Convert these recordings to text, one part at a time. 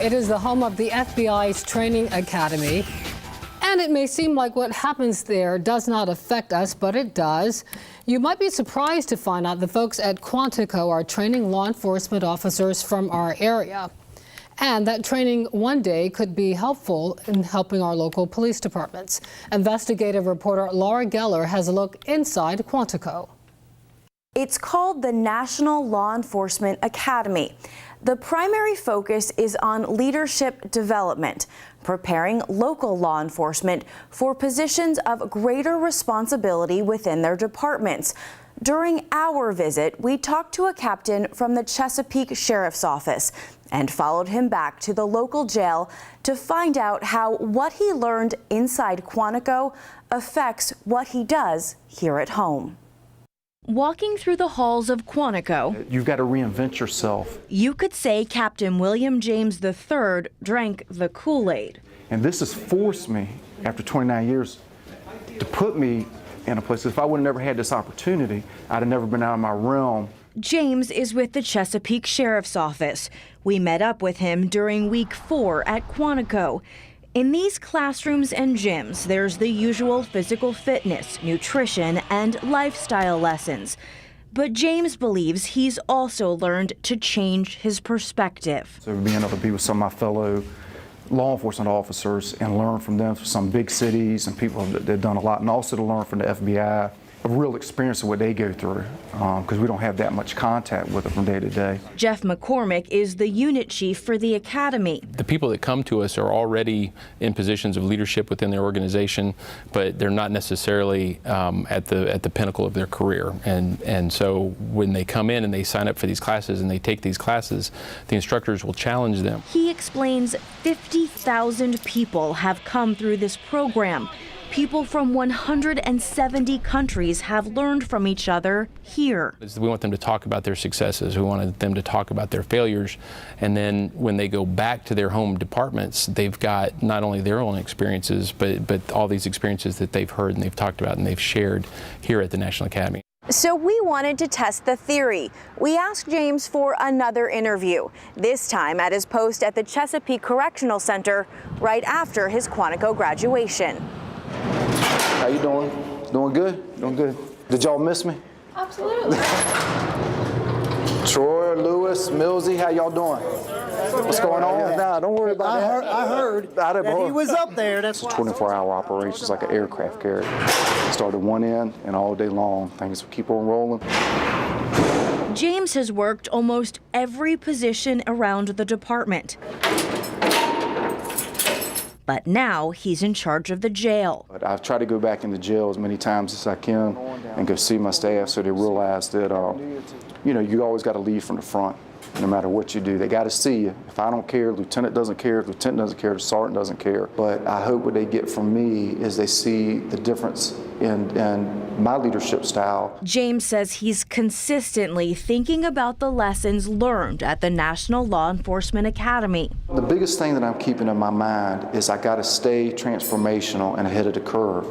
It is the home of the FBI's training academy. And it may seem like what happens there does not affect us, but it does. You might be surprised to find out the folks at Quantico are training law enforcement officers from our area. And that training one day could be helpful in helping our local police departments. Investigative reporter Laura Geller has a look inside Quantico. It's called the National Law Enforcement Academy. The primary focus is on leadership development, preparing local law enforcement for positions of greater responsibility within their departments. During our visit, we talked to a captain from the Chesapeake Sheriff's Office and followed him back to the local jail to find out how what he learned inside Quantico affects what he does here at home. Walking through the halls of Quantico, you've got to reinvent yourself. You could say Captain William James III drank the Kool-Aid. And this has forced me, after 29 years, to put me in a place. If I would have never had this opportunity, I'd have never been out of my realm. James is with the Chesapeake Sheriff's Office. We met up with him during week 4 at Quantico. In these classrooms and gyms, there's the usual physical fitness, nutrition, and lifestyle lessons. But James believes he's also learned to change his perspective. So being able to be with some of my fellow law enforcement officers and learn from them, from some big cities and people that have done a lot, and also to learn from the FBI a real experience of what they go through, because we don't have that much contact with them from day to day. Jeff McCormick is the unit chief for the academy. The people that come to us are already in positions of leadership within their organization, but they're not necessarily at the pinnacle of their career. And so when they come in and they sign up for these classes and they take these classes, the instructors will challenge them. He explains 50,000 people have come through this program. People from 170 countries have learned from each other here. We want them to talk about their successes. We want them to talk about their failures. And then when they go back to their home departments, they've got not only their own experiences, but all these experiences that they've heard and they've talked about and they've shared here at the National Academy. So we wanted to test the theory. We asked James for another interview, this time at his post at the Chesapeake Correctional Center right after his Quantico graduation. How you doing? Doing good? Doing good. Did y'all miss me? Absolutely. Troy, Lewis, Millsy, how y'all doing? What's going on? Nah, don't worry about that. I heard that he was up there. That's 24-hour operations like an aircraft carrier. Started one end and all day long. Things will keep on rolling. James has worked almost every position around the department. But now he's in charge of the jail. But I've tried to go back in the jail as many times as I can and go see my staff so they realize that, you know, you always got to lead from the front, no matter what you do. They got to see you. If I don't care, lieutenant doesn't care, lieutenant doesn't care, the sergeant doesn't care. But I hope what they get from me is they see the difference in my leadership style. James says he's consistently thinking about the lessons learned at the National Law Enforcement Academy. The biggest thing that I'm keeping in my mind is I got to stay transformational and ahead of the curve.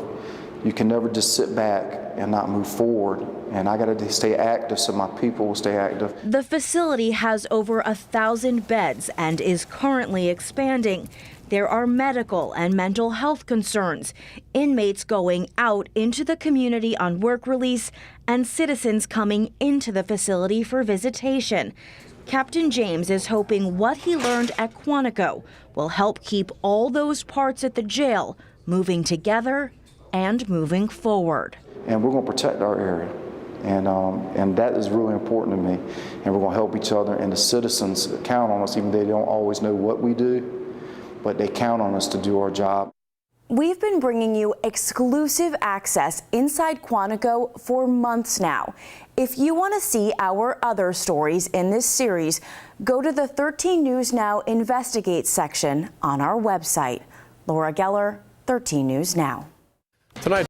You can never just sit back and not move forward. And I got to stay active so my people will stay active. The facility has over 1,000 beds and is currently expanding. There are medical and mental health concerns, inmates going out into the community on work release, and citizens coming into the facility for visitation. Captain James is hoping what he learned at Quantico will help keep all those parts at the jail moving together and moving forward. And we're going to protect our area. And that is really important to me. And we're going to help each other, and the citizens count on us, even though they don't always know what we do, but they count on us to do our job. We've been bringing you exclusive access inside Quantico for months now. If you want to see our other stories in this series, go to the 13 News Now Investigate section on our website. Laura Geller, 13 News Now. Tonight.